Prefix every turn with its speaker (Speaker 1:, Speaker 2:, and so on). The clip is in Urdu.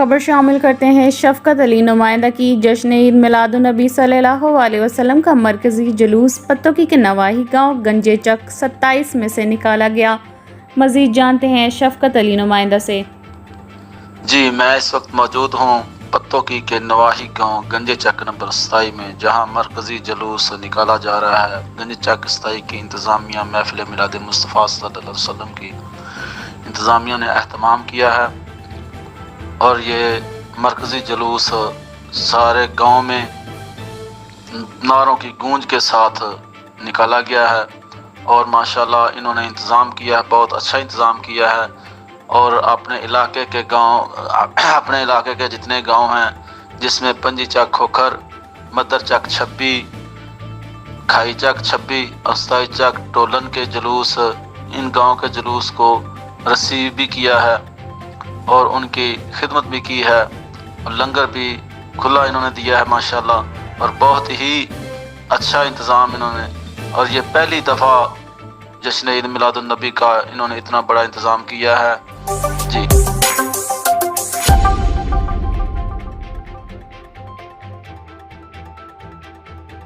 Speaker 1: خبر شامل کرتے ہیں شفقت علی نمائندہ کی جشن عید میلاد النبی صلی اللہ علیہ وسلم کا مرکزی جلوس پتوکی کے نواحی گاؤں گنجے چک 27 میں سے نکالا گیا۔ مزید جانتے ہیں شفقت علی نمائندہ سے۔
Speaker 2: جی، میں اس وقت موجود ہوں پتوکی کے نواحی گاؤں گنجے چک نمبر 27 میں، جہاں مرکزی جلوس نکالا جا رہا ہے۔ گنجے چک 27 کی انتظامیہ محفل میلاد مصطفیٰ صلی اللہ علیہ وسلم کی انتظامیہ نے اہتمام کیا ہے، اور یہ مرکزی جلوس سارے گاؤں میں نعروں کی گونج کے ساتھ نکالا گیا ہے، اور ماشاءاللہ انہوں نے انتظام کیا ہے، بہت اچھا انتظام کیا ہے۔ اور اپنے علاقے کے جتنے گاؤں ہیں، جس میں پنجی چک کھوکھر، مدر چک 26، کھائی چک 26، استائی چک ٹولن کے جلوس، ان گاؤں کے جلوس کو رسیو بھی کیا ہے اور ان کی خدمت بھی کی ہے، اور لنگر بھی کھلا انہوں نے دیا ہے ماشاءاللہ، اور بہت ہی اچھا انتظام انہوں نے۔ اور یہ پہلی دفعہ جشن عید میلاد النبی کا انہوں نے اتنا بڑا انتظام کیا ہے۔